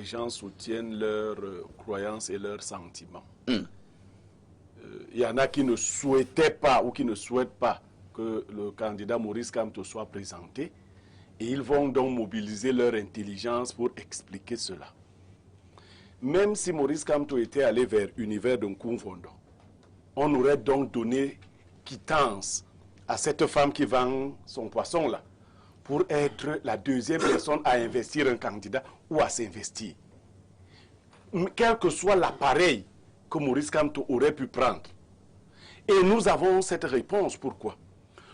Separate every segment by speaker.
Speaker 1: les gens soutiennent leurs croyances et leurs sentiments. Il y en a qui ne souhaitaient pas ou qui ne souhaitent pas que le candidat Maurice Kamto soit présenté. Et ils vont donc mobiliser leur intelligence pour expliquer cela. Même si Maurice Kamto était allé vers l'univers de Nkoumfondo, on aurait donc donné quittance à cette femme qui vend son poisson là, pour être la deuxième personne à investir un candidat ou à s'investir. Quel que soit l'appareil que Maurice Kamto aurait pu prendre. Et nous avons cette réponse. Pourquoi?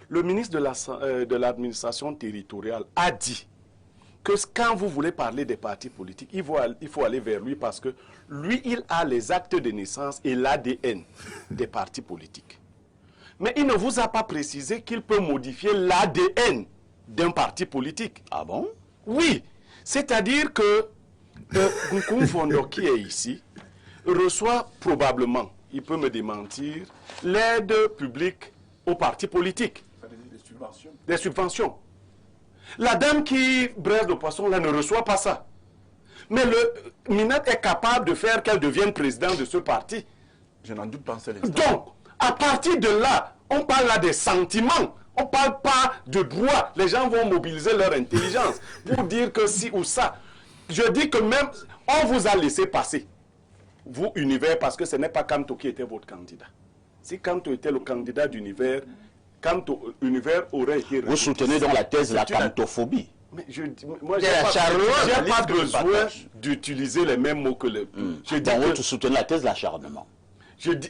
Speaker 1: Le ministre de l'administration territoriale a dit que quand vous voulez parler des partis politiques, il faut aller vers lui parce que lui, il a les actes de naissance et l'ADN des partis politiques. Mais il ne vous a pas précisé qu'il peut modifier l'ADN d'un parti politique.
Speaker 2: Ah bon?
Speaker 1: Oui. C'est-à-dire que Nkoumfondo, qui est ici, reçoit probablement, il peut me démentir, l'aide publique aux partis politiques. Des subventions. La dame qui braise le poisson là ne reçoit pas ça. Mais le Minat est capable de faire qu'elle devienne président de ce parti.
Speaker 3: Je n'en doute pas.
Speaker 1: Donc, à partir de là, on parle là des sentiments. On ne parle pas de droit. Les gens vont mobiliser leur intelligence pour dire que si ou ça. Je dis que même, on vous a laissé passer. Vous, Univers, parce que ce n'est pas Kamto qui était votre candidat. Si Kamto était le candidat d'Univers, Kamto Univers aurait été...
Speaker 2: Vous soutenez donc la thèse de la kamtophobie.
Speaker 1: Mais moi, je n'ai pas besoin d'utiliser les mêmes mots que le...
Speaker 2: Vous soutenez la thèse de l'acharnement.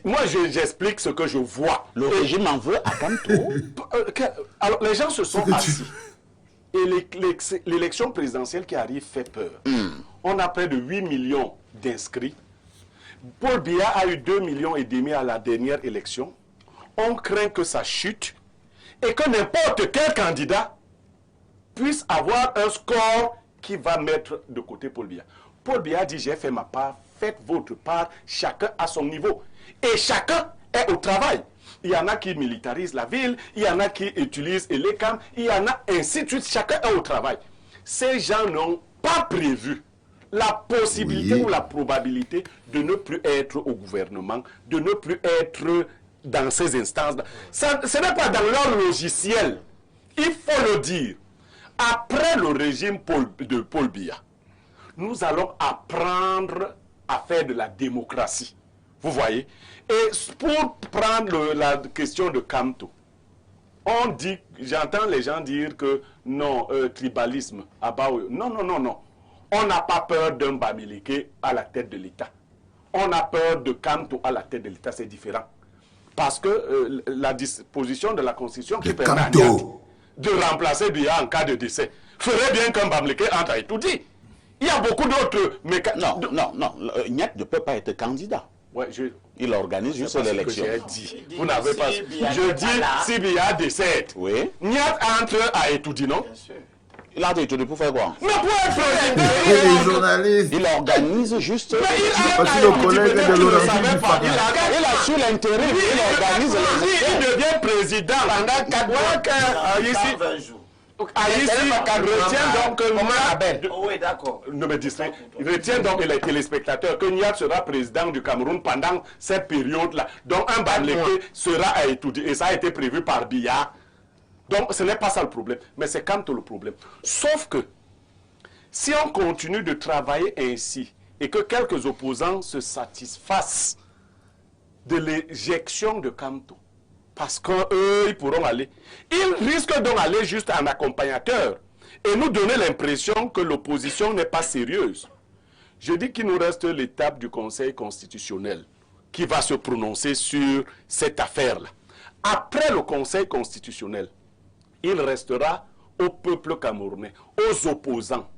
Speaker 1: Moi, j'explique ce que je vois.
Speaker 2: Le régime en veut à Kamto.
Speaker 1: Alors, les gens se sont assis. Et l'élection présidentielle qui arrive fait peur. On a près de 8 millions d'inscrits. Paul Biya a eu 2,5 millions à la dernière élection. On craint que ça chute et que n'importe quel candidat puisse avoir un score qui va mettre de côté Paul Biya. Paul Biya dit, j'ai fait ma part, faites votre part, chacun à son niveau. Et chacun est au travail. Il y en a qui militarisent la ville, il y en a qui utilisent l'ECAM, il y en a ainsi de suite, chacun est au travail. Ces gens n'ont pas prévu la possibilité ou la probabilité de ne plus être au gouvernement, de ne plus être dans ces instances. Ce n'est pas dans leur logiciel. Il faut le dire. Après le régime de Paul Biya, nous allons apprendre à faire de la démocratie. Vous voyez? Et pour prendre la question de Kamto, on dit, j'entends les gens dire que non, tribalisme, non, non, non, non. On n'a pas peur d'un Bamileke à la tête de l'État. On a peur de Kamto à la tête de l'État, c'est différent. Parce que la disposition de la Constitution qui permet à Niat de remplacer Biya en cas de décès ferait bien qu'un Bamileke entre à Etoudi. Il y a beaucoup d'autres mécanismes.
Speaker 2: Non, non, non. Niat ne peut pas être candidat.
Speaker 1: Ouais,
Speaker 2: il organise juste l'élection.
Speaker 1: Vous n'avez pas... Je dis, si Biya décède,
Speaker 2: oui.
Speaker 1: Niat entre à Etoudi, non?
Speaker 3: Bien sûr.
Speaker 2: Il a été pour faire quoi?
Speaker 1: Mais pour être président,
Speaker 2: il organise juste...
Speaker 4: Parce que le collègue de Laurent
Speaker 2: il a su l'intérêt, il organise les...
Speaker 1: Il devient président pendant 4 mois. Ici, retient donc
Speaker 3: oui, d'accord.
Speaker 1: Retient donc les téléspectateurs que Niat sera président du Cameroun pendant cette période-là. Donc un Bamileke sera à étudier. Et ça a été prévu par Biya. Donc ce n'est pas ça le problème. Mais c'est Kamto le problème. Sauf que si on continue de travailler ainsi et que quelques opposants se satisfassent de l'éjection de Kamto, parce qu'eux, ils pourront aller. Ils risquent donc d'aller juste en accompagnateur et nous donner l'impression que l'opposition n'est pas sérieuse. Je dis qu'il nous reste l'étape du Conseil constitutionnel qui va se prononcer sur cette affaire-là. Après le Conseil constitutionnel, il restera au peuple camerounais, aux opposants,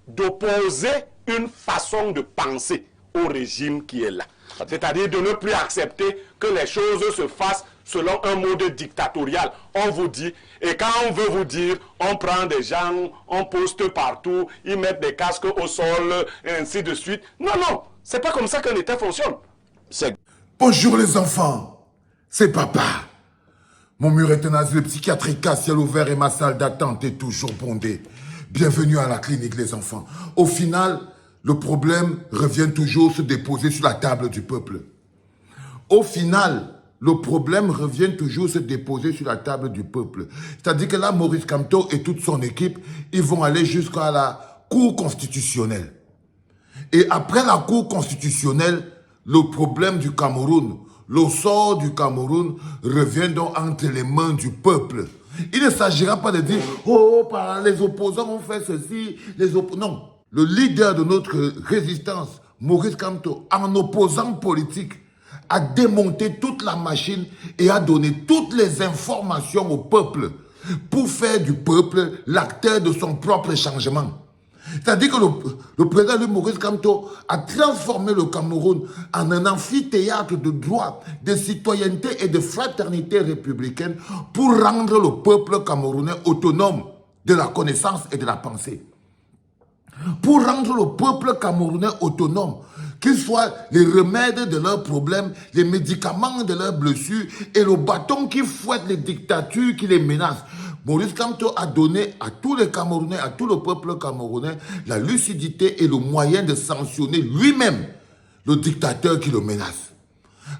Speaker 1: d'opposer une façon de penser au régime qui est là. C'est-à-dire de ne plus accepter que les choses se fassent selon un mode dictatorial. On vous dit, et quand on veut vous dire, on prend des gens, on poste partout, ils mettent des casques au sol, et ainsi de suite. Non, non, c'est pas comme ça qu'un État fonctionne.
Speaker 4: Bonjour les enfants, c'est papa. Mon mur est un asile psychiatrique à ciel ouvert et ma salle d'attente est toujours bondée. Bienvenue à la clinique les enfants. Au final, le problème revient toujours se déposer sur la table du peuple. Au final, le problème revient toujours se déposer sur la table du peuple. C'est-à-dire que là, Maurice Kamto et toute son équipe, ils vont aller jusqu'à la Cour constitutionnelle. Et après la Cour constitutionnelle, le problème du Cameroun, le sort du Cameroun revient donc entre les mains du peuple. Il ne s'agira pas de dire « Oh, les opposants ont fait ceci, Non. Le leader de notre résistance, Maurice Kamto, en opposant politique, a démonté toute la machine et a donné toutes les informations au peuple pour faire du peuple l'acteur de son propre changement. C'est-à-dire que le président Maurice Kamto a transformé le Cameroun en un amphithéâtre de droit, de citoyenneté et de fraternité républicaine pour rendre le peuple camerounais autonome de la connaissance et de la pensée. Pour rendre le peuple camerounais autonome, qu'ils soient les remèdes de leurs problèmes, les médicaments de leurs blessures et le bâton qui fouette les dictatures qui les menacent. Maurice Kamto a donné à tous les Camerounais, à tout le peuple camerounais, la lucidité et le moyen de sanctionner lui-même le dictateur qui le menace.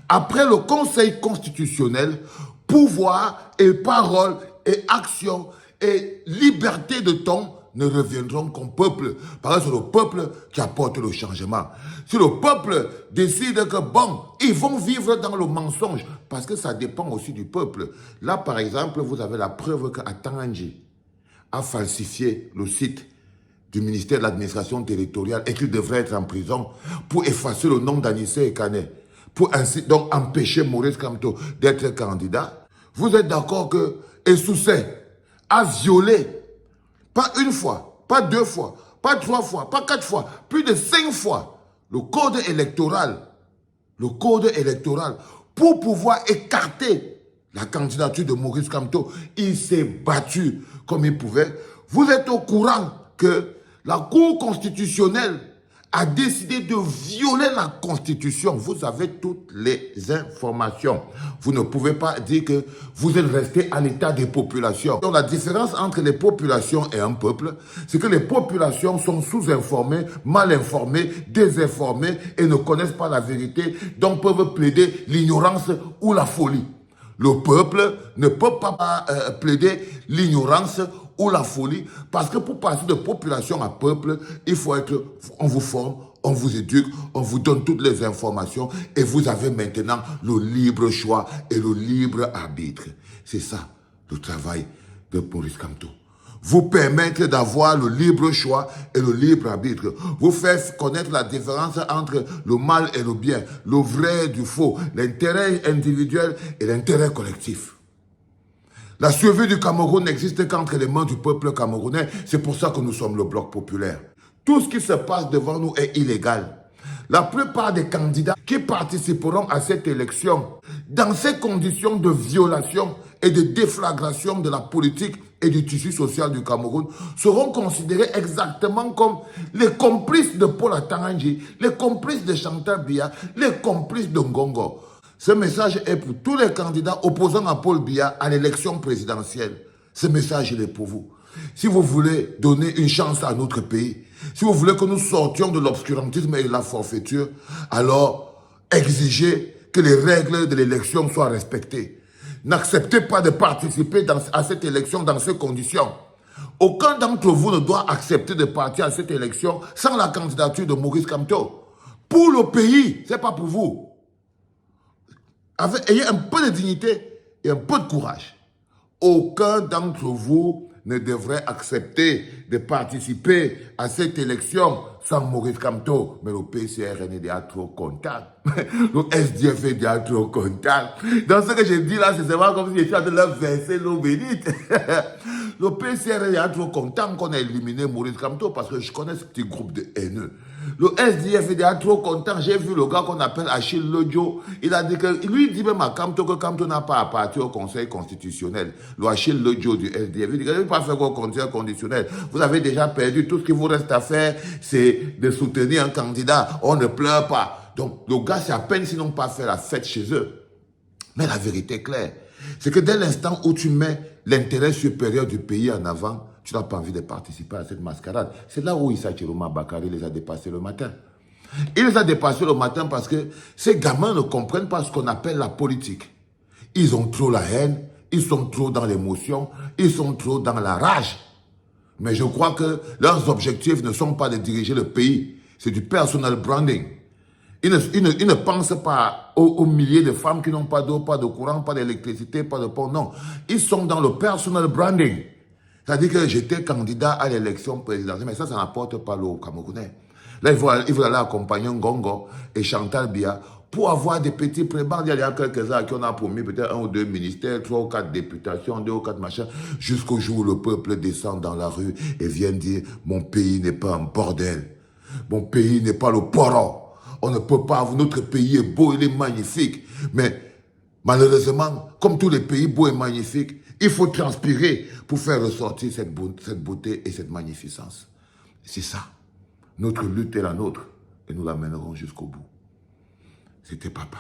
Speaker 4: Après le Conseil constitutionnel, pouvoir et parole et action et liberté de ton ne reviendront qu'au peuple. Parce que c'est le peuple qui apporte le changement. Si le peuple décide que bon, ils vont vivre dans le mensonge, parce que ça dépend aussi du peuple. Là, par exemple, vous avez la preuve qu'Atanganji a falsifié le site du ministère de l'administration territoriale et qu'il devrait être en prison pour effacer le nom d'Anissé Ekane, pour ainsi donc empêcher Maurice Kamto d'être candidat. Vous êtes d'accord que Essoussé a violé pas une fois, pas deux fois, pas trois fois, pas quatre fois, plus de 5 fois, le code électoral pour pouvoir écarter la candidature de Maurice Kamto. Il s'est battu comme il pouvait. Vous êtes au courant que la Cour constitutionnelle a décidé de violer la Constitution. Vous avez toutes les informations. Vous ne pouvez pas dire que vous êtes resté à l'état des populations. Donc la différence entre les populations et un peuple, c'est que les populations sont sous-informées, mal informées, désinformées et ne connaissent pas la vérité, donc peuvent plaider l'ignorance ou la folie. Le peuple ne peut pas plaider l'ignorance ou la folie, parce que pour passer de population à peuple, il faut être, on vous forme, on vous éduque, on vous donne toutes les informations et vous avez maintenant le libre choix et le libre arbitre. C'est ça le travail de Maurice Kamto. Vous permettre d'avoir le libre choix et le libre arbitre. Vous faire connaître la différence entre le mal et le bien, le vrai du faux, l'intérêt individuel et l'intérêt collectif. La survie du Cameroun n'existe qu'entre les mains du peuple camerounais. C'est pour ça que nous sommes le bloc populaire. Tout ce qui se passe devant nous est illégal. La plupart des candidats qui participeront à cette élection, dans ces conditions de violation et de déflagration de la politique et du tissu social du Cameroun, seront considérés exactement comme les complices de Paul Atanganji, les complices de Chantal Biya, les complices de Ngongo. Ce message est pour tous les candidats opposants à Paul Biya à l'élection présidentielle. Ce message, il est pour vous. Si vous voulez donner une chance à notre pays, si vous voulez que nous sortions de l'obscurantisme et de la forfaiture, alors exigez que les règles de l'élection soient respectées. N'acceptez pas de participer à cette élection dans ces conditions. Aucun d'entre vous ne doit accepter de partir à cette élection sans la candidature de Maurice Kamto. Pour le pays, ce n'est pas pour vous. Ayez un peu de dignité et un peu de courage. Aucun d'entre vous ne devrait accepter de participer à cette élection sans Maurice Kamto. Mais le PCRN est déjà trop content. Le SDF est déjà trop content. Dans ce que je dis là, c'est vraiment comme si j'étais en train de leur verser l'eau bénite. Le PCRN est déjà trop content qu'on ait éliminé Maurice Kamto parce que je connais ce petit groupe de haineux. Le SDF est déjà trop content. J'ai vu le gars qu'on appelle Achille Lodjo. Il a dit que, lui dit même à Kamto que Kamto n'a pas appartenu au Conseil constitutionnel. Le Achille Lodjo du SDF. Il dit qu'il ne peut pas faire au Conseil constitutionnel. Vous avez déjà perdu. Tout ce qu'il vous reste à faire, c'est de soutenir un candidat. On ne pleure pas. Donc, le gars, c'est à peine s'ils n'ont pas fait la fête chez eux. Mais la vérité est claire. C'est que dès l'instant où tu mets l'intérêt supérieur du pays en avant, tu n'as pas envie de participer à cette mascarade. C'est là où Issa Chiroma Bakary les a dépassés le matin. Il les a dépassés le matin parce que ces gamins ne comprennent pas ce qu'on appelle la politique. Ils ont trop la haine, ils sont trop dans l'émotion, ils sont trop dans la rage. Mais je crois que leurs objectifs ne sont pas de diriger le pays. C'est du personal branding. Ils ne pensent pas aux milliers de femmes qui n'ont pas d'eau, pas de courant, pas d'électricité, pas de pont. Non, ils sont dans le personal branding. C'est-à-dire que j'étais candidat à l'élection présidentielle, mais ça n'apporte pas l'eau aux Camerounais. Là, il faut aller accompagner Ngongo et Chantal Biya pour avoir des petits prébats. Il y a quelques-uns à qui on a promis peut-être 1 ou 2 ministères, 3 ou 4 députations, 2 ou 4 machins, jusqu'au jour où le peuple descend dans la rue et vient dire « Mon pays n'est pas un bordel. Mon pays n'est pas le poro. On ne peut pas, notre pays est beau, il est magnifique. Mais malheureusement, comme tous les pays beaux et magnifiques, il faut transpirer pour faire ressortir cette beauté et cette magnificence. C'est ça. Notre lutte est la nôtre et nous la mènerons jusqu'au bout. C'était papa.